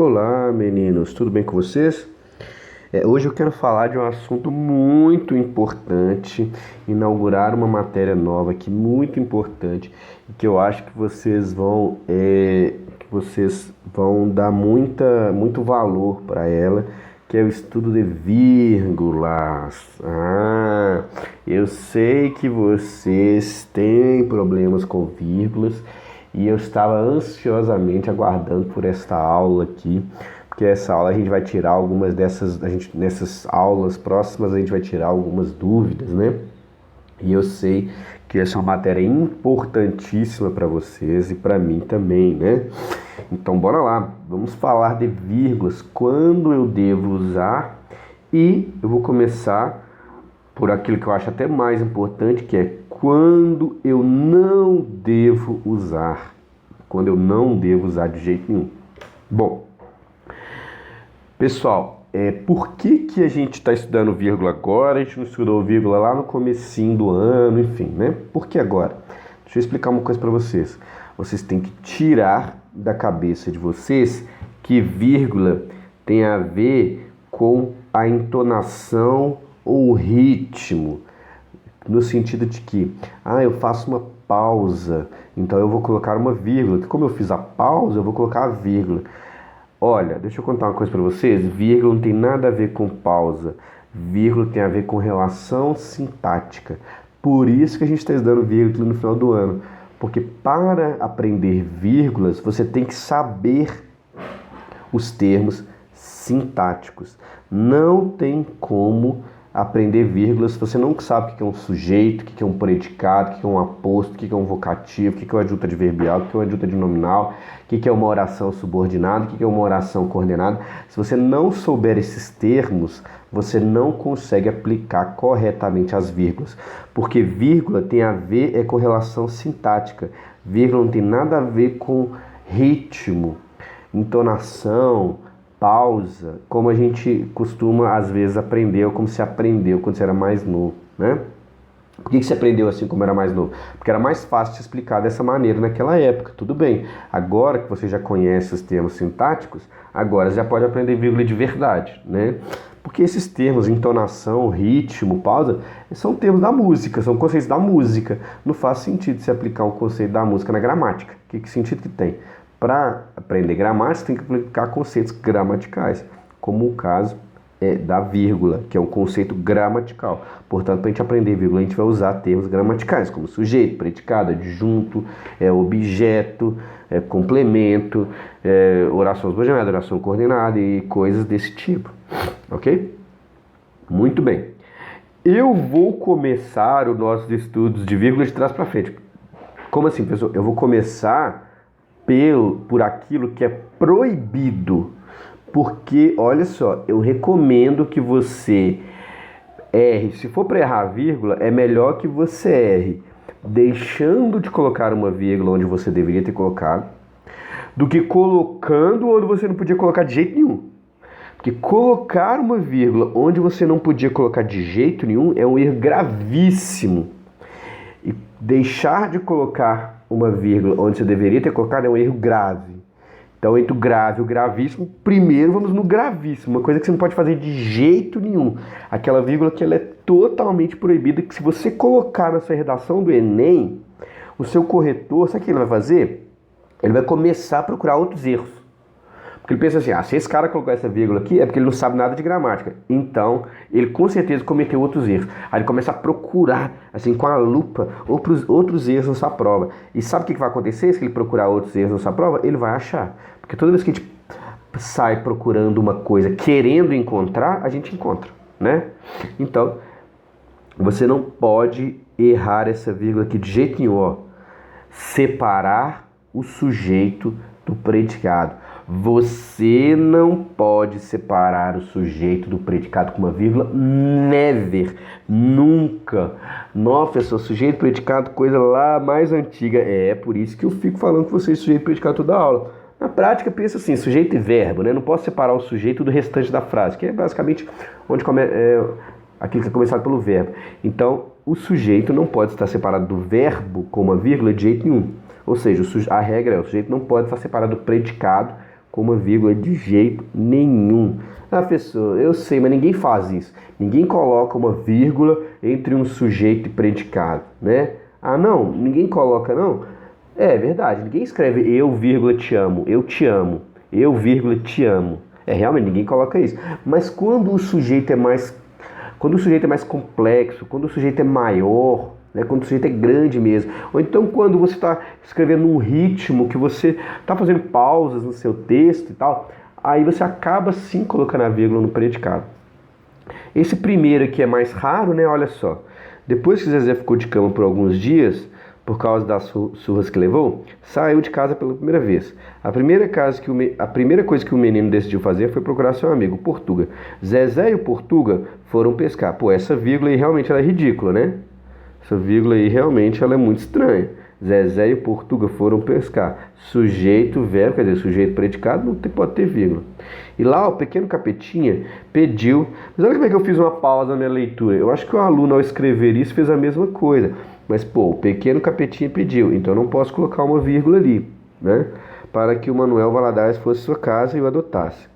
Olá, meninos, tudo bem com vocês? Hoje eu quero falar de um assunto muito importante, inaugurar uma matéria nova aqui muito importante, e que eu acho que vocês vão dar muito valor para ela, que é o estudo de vírgulas. Eu sei que vocês têm problemas com vírgulas e eu estava ansiosamente aguardando por esta aula aqui, porque essa aula a gente vai tirar algumas nessas aulas próximas a gente vai tirar algumas dúvidas, né? E eu sei que essa é uma matéria importantíssima para vocês e para mim também, né? Então bora lá, vamos falar de vírgulas, quando eu devo usar, e eu vou começar por aquilo que eu acho até mais importante, que é quando eu não devo usar. Quando eu não devo usar de jeito nenhum. Bom, pessoal, por que a gente está estudando vírgula agora? A gente não estudou vírgula lá no comecinho do ano, enfim, né? Por que agora? Deixa eu explicar uma coisa para vocês. Vocês têm que tirar da cabeça de vocês que vírgula tem a ver com a entonação ou o ritmo, no sentido de que, eu faço uma pausa, então eu vou colocar uma vírgula, que como eu fiz a pausa, eu vou colocar a vírgula. Olha, deixa eu contar uma coisa para vocês, vírgula não tem nada a ver com pausa, vírgula tem a ver com relação sintática. Por isso que a gente está estudando vírgula no final do ano, porque para aprender vírgulas, você tem que saber os termos sintáticos. Não tem como aprender vírgulas se você não sabe o que é um sujeito, o que é um predicado, o que é um aposto, o que é um vocativo, o que é um adjunto adverbial, o que é um adjunto adnominal, o que é uma oração subordinada, o que é uma oração coordenada. Se você não souber esses termos, você não consegue aplicar corretamente as vírgulas, porque vírgula tem a ver com relação sintática. Vírgula não tem nada a ver com ritmo, entonação, pausa, como a gente costuma às vezes aprender, ou como se aprendeu quando você era mais novo, né? Por que você aprendeu assim como era mais novo? Porque era mais fácil de explicar dessa maneira naquela época, tudo bem. Agora que você já conhece os termos sintáticos, agora você já pode aprender vírgula de verdade, né? Porque esses termos, entonação, ritmo, pausa, são termos da música, são conceitos da música. Não faz sentido você aplicar um conceito da música na gramática. Que sentido que tem? Para aprender gramática, você tem que aplicar conceitos gramaticais, como o caso da vírgula, que é um conceito gramatical. Portanto, para a gente aprender vírgula, a gente vai usar termos gramaticais, como sujeito, predicado, adjunto, objeto, complemento, oração subordinada, oração coordenada e coisas desse tipo. Ok? Muito bem. Eu vou começar os nossos estudos de vírgula de trás para frente. Como assim, pessoal? Eu vou começar por aquilo que é proibido, porque, olha só, eu recomendo que você erre, se for para errar vírgula, é melhor que você erre deixando de colocar uma vírgula onde você deveria ter colocado, do que colocando onde você não podia colocar de jeito nenhum. Porque colocar uma vírgula onde você não podia colocar de jeito nenhum é um erro gravíssimo. E deixar de colocar uma vírgula onde você deveria ter colocado é um erro grave. Então, entre o grave e o gravíssimo, primeiro vamos no gravíssimo, uma coisa que você não pode fazer de jeito nenhum. Aquela vírgula que ela é totalmente proibida, que se você colocar na sua redação do Enem, o seu corretor, sabe o que ele vai fazer? Ele vai começar a procurar outros erros. Porque ele pensa assim, se esse cara colocou essa vírgula aqui é porque ele não sabe nada de gramática. Então, ele com certeza cometeu outros erros. Aí ele começa a procurar, assim, com a lupa, outros erros na sua prova. E sabe o que vai acontecer se ele procurar outros erros na sua prova? Ele vai achar. Porque toda vez que a gente sai procurando uma coisa, querendo encontrar, a gente encontra, né? Então, você não pode errar essa vírgula aqui de jeito nenhum, Separar o sujeito do predicado. Você não pode separar o sujeito do predicado com uma vírgula, never, nunca. Nossa, professor, sujeito, predicado, coisa lá mais antiga. Por isso que eu fico falando com vocês sujeito, predicado toda aula. Na prática, pensa assim, sujeito e verbo, né? Não posso separar o sujeito do restante da frase, que é basicamente onde aquilo que é começado pelo verbo. Então, o sujeito não pode estar separado do verbo com uma vírgula de jeito nenhum. Ou seja, a regra é o sujeito não pode estar separado do predicado com uma vírgula de jeito nenhum. Ah, professor, eu sei, mas ninguém faz isso. Ninguém coloca uma vírgula entre um sujeito e predicado, né? Ah, não, ninguém coloca, não? É verdade, ninguém escreve eu, vírgula, te amo, eu te amo, eu, vírgula, te amo. Realmente, ninguém coloca isso. Mas quando o sujeito é mais complexo, quando o sujeito é maior, né, quando o sujeito é grande mesmo, ou então quando você está escrevendo num ritmo que você está fazendo pausas no seu texto e tal, aí você acaba sim colocando a vírgula no predicado. Esse primeiro aqui é mais raro, né? Olha só. Depois que Zezé ficou de cama por alguns dias, por causa das surras que levou, saiu de casa pela primeira vez. A primeira coisa que o menino decidiu fazer foi procurar seu amigo, o Portuga. Zezé e o Portuga foram pescar. Pô, essa vírgula aí realmente ela é ridícula, né? Essa vírgula aí realmente ela é muito estranha. Zezé e o Portuga foram pescar. Sujeito, verbo, quer dizer, sujeito predicado não pode ter vírgula. E lá o pequeno Capetinha pediu... Mas olha como é que eu fiz uma pausa na minha leitura. Eu acho que o aluno ao escrever isso fez a mesma coisa. Mas, pô, o pequeno Capetinha pediu, então eu não posso colocar uma vírgula ali, né? Para que o Manuel Valadares fosse à sua casa e o adotasse.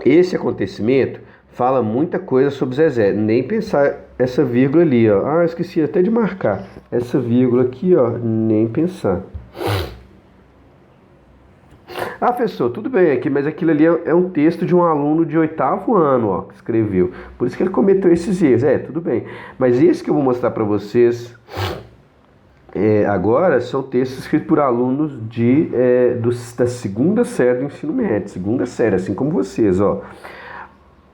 Esse acontecimento fala muita coisa sobre Zezé. Nem pensar essa vírgula ali, ó. Ah, esqueci até de marcar. Essa vírgula aqui, ó, nem pensar. Ah, professor, tudo bem aqui, mas aquilo ali é um texto de um aluno de 8º ano, ó, que escreveu. Por isso que ele cometeu esses erros. Tudo bem. Mas esse que eu vou mostrar para vocês agora são textos escritos por alunos da segunda série do ensino médio. Segunda série, assim como vocês, ó.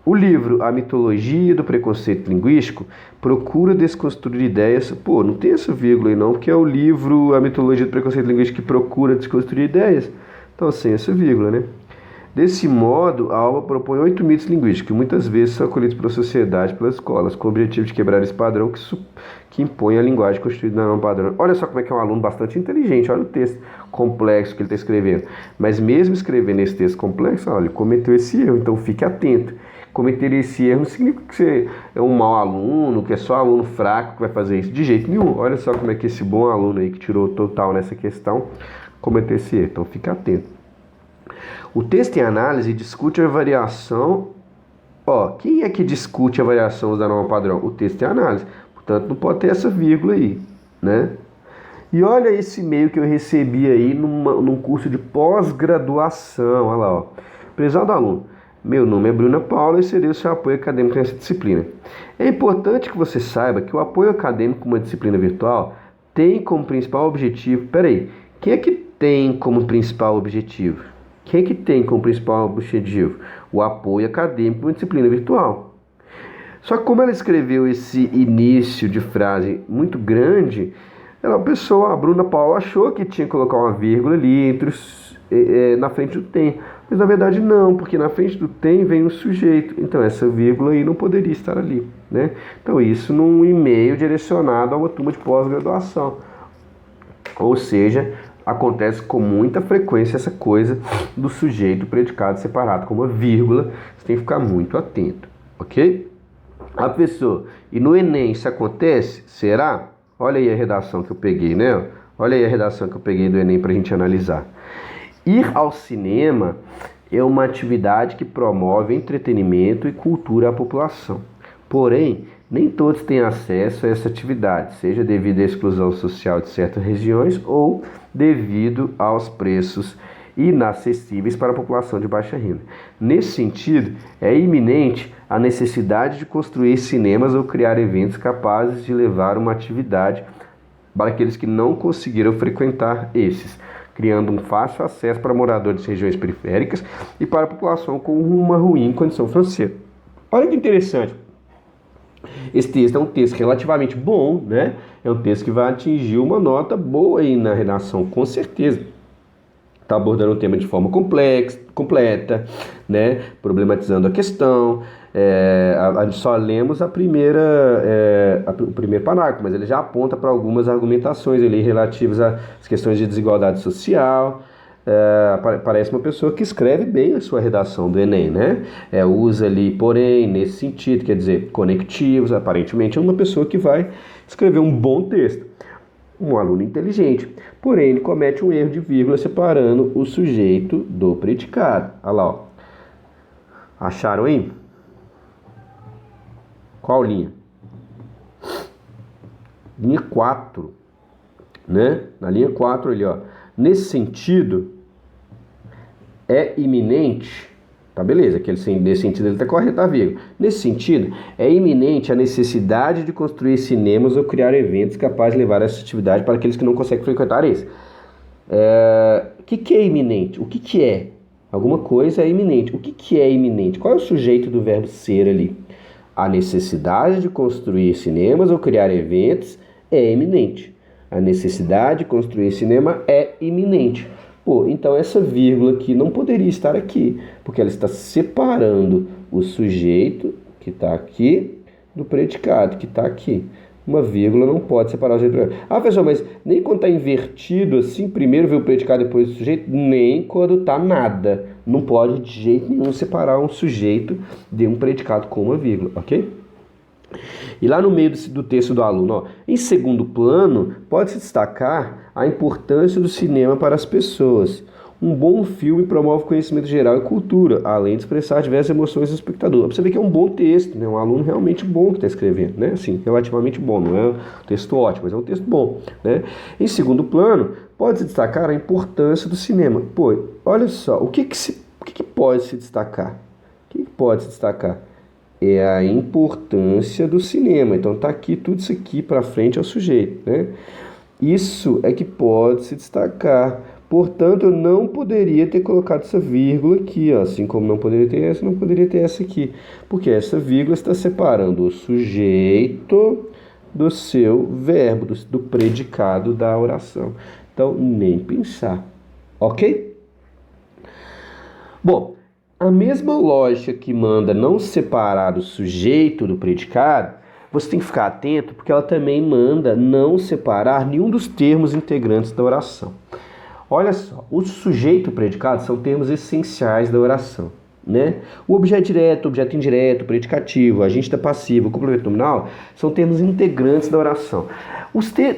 O livro A Mitologia do Preconceito Linguístico procura desconstruir ideias. Pô, não tem essa vírgula aí não, porque é o livro A Mitologia do Preconceito Linguístico que procura desconstruir ideias. Então, sem essa vírgula, né? Desse modo, a obra propõe 8 mitos linguísticos, que muitas vezes são acolhidos pela sociedade, pelas escolas, com o objetivo de quebrar esse padrão que impõe a linguagem construída na norma padrão. Olha só como é que é um aluno bastante inteligente, olha o texto complexo que ele está escrevendo. Mas mesmo escrevendo esse texto complexo, olha, ele cometeu esse erro, então fique atento. Cometer esse erro não significa que você é um mau aluno, que é só aluno fraco que vai fazer isso. De jeito nenhum. Olha só como é que esse bom aluno aí que tirou o total nessa questão cometeu esse erro. Então fique atento. O texto em análise discute a variação. Quem é que discute a variação da norma padrão? O texto em análise. Portanto, não pode ter essa vírgula aí, né? E olha esse e-mail que eu recebi aí num curso de pós-graduação. Olha lá, ó. Prezado aluno, meu nome é Bruna Paula e serei o seu apoio acadêmico nessa disciplina. É importante que você saiba que o apoio acadêmico como uma disciplina virtual tem como principal objetivo... quem é que tem como principal objetivo? Quem é que tem como principal objetivo? O apoio acadêmico como uma disciplina virtual. Só que como ela escreveu esse início de frase muito grande, a Bruna Paula achou que tinha que colocar uma vírgula ali na frente do tem. Mas na verdade não, porque na frente do tem vem o sujeito. Então essa vírgula aí não poderia estar ali, né? Então isso num e-mail direcionado a uma turma de pós-graduação. Ou seja, acontece com muita frequência essa coisa do sujeito predicado separado com uma vírgula. Você tem que ficar muito atento, ok? Professor, e no Enem isso acontece? Será? Olha aí a redação que eu peguei, né? Olha aí a redação que eu peguei do Enem para a gente analisar. Ir ao cinema é uma atividade que promove entretenimento e cultura à população. Porém, nem todos têm acesso a essa atividade, seja devido à exclusão social de certas regiões ou devido aos preços inacessíveis para a população de baixa renda. Nesse sentido, é iminente a necessidade de construir cinemas ou criar eventos capazes de levar uma atividade para aqueles que não conseguiram frequentar esses, criando um fácil acesso para moradores de regiões periféricas e para a população com uma ruim condição financeira. Olha que interessante. Esse texto é um texto relativamente bom, né? É um texto que vai atingir uma nota boa aí na redação, com certeza. Está abordando o tema de forma completa, né? Problematizando a questão. Só lemos o primeiro parágrafo, mas ele já aponta para algumas argumentações ali relativas às questões de desigualdade social. Parece uma pessoa que escreve bem a sua redação do Enem, né? Usa ali, porém, nesse sentido, quer dizer, conectivos, aparentemente é uma pessoa que vai escrever um bom texto. um aluno inteligente. Porém, ele comete um erro de vírgula separando o sujeito do predicado. Olha lá, ó. Acharam aí? Qual linha? Linha 4, né? Na linha 4 ali, ó. Nesse sentido, é iminente, tá beleza, nesse sentido ele tá correto, tá vírgula. Nesse sentido, é iminente a necessidade de construir cinemas ou criar eventos capazes de levar essa atividade para aqueles que não conseguem frequentar esse. O que é iminente? O que é? Alguma coisa é iminente. O que é iminente? Qual é o sujeito do verbo ser ali? A necessidade de construir cinemas ou criar eventos é iminente. A necessidade de construir cinema é iminente. Pô, então essa vírgula aqui não poderia estar aqui, porque ela está separando o sujeito, que está aqui, do predicado, que está aqui. Uma vírgula não pode separar o sujeito do predicado. Ah, pessoal, mas nem quando está invertido assim, primeiro vem o predicado, depois o sujeito, nem quando está nada. Não pode de jeito nenhum separar um sujeito de um predicado com uma vírgula, ok? E lá no meio do texto do aluno, ó, em segundo plano, pode-se destacar a importância do cinema para as pessoas. Um bom filme promove conhecimento geral e cultura, além de expressar diversas emoções do espectador. Pra você ver que é um bom texto, né? Um aluno realmente bom que está escrevendo, né? Assim, relativamente bom, não é um texto ótimo, mas é um texto bom, né? Em segundo plano, pode-se destacar a importância do cinema. Pô, olha só, o que pode se destacar? O que pode se destacar? É a importância do cinema. Então tá aqui, tudo isso aqui para frente ao sujeito, né? Isso é que pode se destacar. Portanto, eu não poderia ter colocado essa vírgula aqui, ó. Assim como não poderia ter essa, não poderia ter essa aqui. Porque essa vírgula está separando o sujeito do seu verbo, do predicado da oração. Então, nem pensar. Ok? Bom, a mesma lógica que manda não separar o sujeito do predicado, você tem que ficar atento porque ela também manda não separar nenhum dos termos integrantes da oração. Olha só, o sujeito e o predicado são termos essenciais da oração, né? O objeto direto, o objeto indireto, o predicativo, o agente da passiva, o complemento nominal são termos integrantes da oração.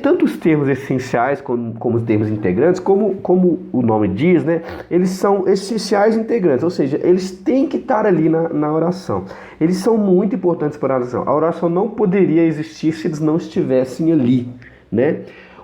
Tanto os termos essenciais como os termos integrantes, como o nome diz, né? Eles são essenciais integrantes, ou seja, eles têm que estar ali na oração. Eles são muito importantes para a oração. A oração não poderia existir se eles não estivessem ali, né?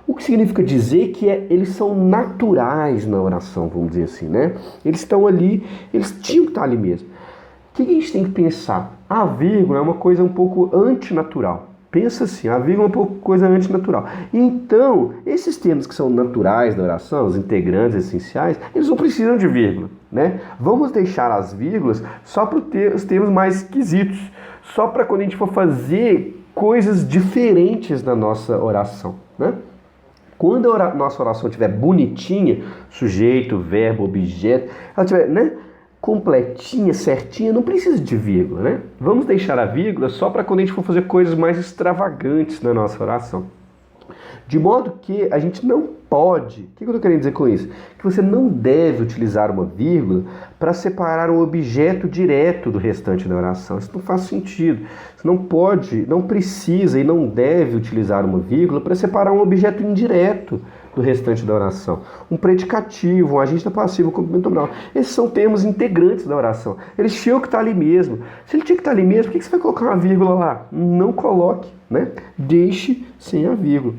O que significa dizer que eles são naturais na oração, vamos dizer assim, né? Eles estão ali, eles tinham que estar ali mesmo. O que a gente tem que pensar? A vírgula é uma coisa um pouco antinatural. Pensa assim, a vírgula é um pouco coisa antinatural. Então, esses termos que são naturais da oração, os integrantes essenciais, eles não precisam de vírgula, né? Vamos deixar as vírgulas só para os termos mais esquisitos, só para quando a gente for fazer coisas diferentes na nossa oração, né? Quando a nossa oração estiver bonitinha, sujeito, verbo, objeto, ela estiver, né, completinha, certinha, não precisa de vírgula, né? Vamos deixar a vírgula só para quando a gente for fazer coisas mais extravagantes na nossa oração. De modo que a gente não pode, o que eu estou querendo dizer com isso? Que você não deve utilizar uma vírgula para separar um objeto direto do restante da oração. Isso não faz sentido. Você não pode, não precisa e não deve utilizar uma vírgula para separar um objeto indireto do restante da oração. Um predicativo, um agente da passiva, um complemento nominal. Esses são termos integrantes da oração. Eles tinham que estar ali mesmo. Se ele tinha que estar ali mesmo, por que você vai colocar uma vírgula lá? Não coloque, né? Deixe sem a vírgula.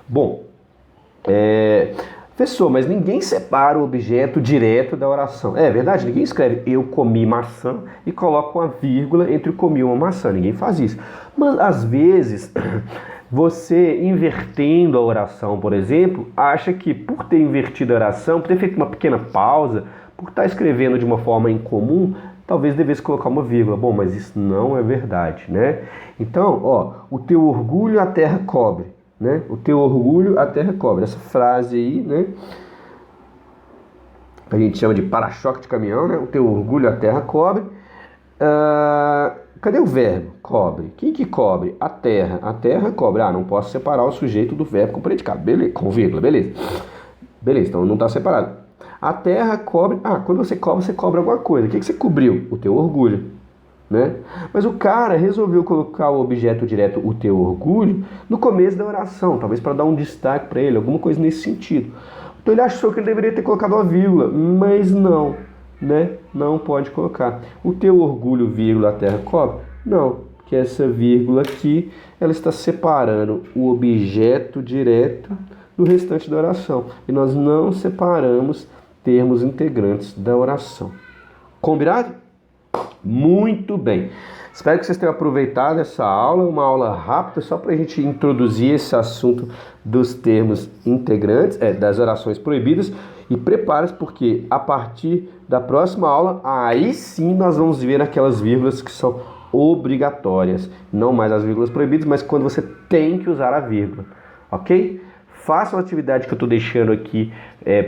Bom, professor, mas ninguém separa o objeto direto da oração. É verdade, ninguém escreve eu comi maçã e coloca uma vírgula entre o comi e uma maçã. Ninguém faz isso. Mas às vezes, você invertendo a oração, por exemplo, acha que por ter invertido a oração, por ter feito uma pequena pausa, por estar escrevendo de uma forma incomum, talvez devesse colocar uma vírgula. Bom, mas isso não é verdade, né? Então, ó, o teu orgulho a terra cobre. Né? O teu orgulho a terra cobre. Essa frase aí, né? A gente chama de para-choque de caminhão, né? O teu orgulho a terra cobre. Cadê o verbo? Cobre. Quem que cobre? A terra. A terra cobre. Não posso separar o sujeito do verbo com o predicado. Beleza, com vírgula, beleza. Beleza, então não está separado. A terra cobre. Quando você cobra alguma coisa. O que você cobriu? O teu orgulho. né? Mas o cara resolveu colocar o objeto direto, o teu orgulho, no começo da oração, talvez para dar um destaque para ele, alguma coisa nesse sentido. Então ele achou que ele deveria ter colocado uma vírgula, mas não, né? Não pode colocar. O teu orgulho, vírgula, a terra cobre? Não, que essa vírgula aqui, ela está separando o objeto direto do restante da oração. E nós não separamos termos integrantes da oração. Combinado? Muito bem. Espero que vocês tenham aproveitado essa aula, uma aula rápida, só para a gente introduzir esse assunto dos termos integrantes, das orações proibidas. E prepare-se, porque a partir da próxima aula, aí sim nós vamos ver aquelas vírgulas que são obrigatórias. Não mais as vírgulas proibidas, mas quando você tem que usar a vírgula. Ok? Faça uma atividade que eu estou deixando aqui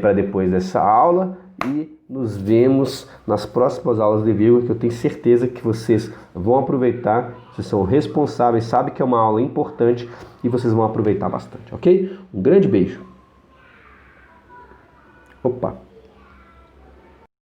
para depois dessa aula e nos vemos nas próximas aulas de vírgula, que eu tenho certeza que vocês vão aproveitar. Vocês são responsáveis, sabem que é uma aula importante e vocês vão aproveitar bastante, ok? Um grande beijo. Opa!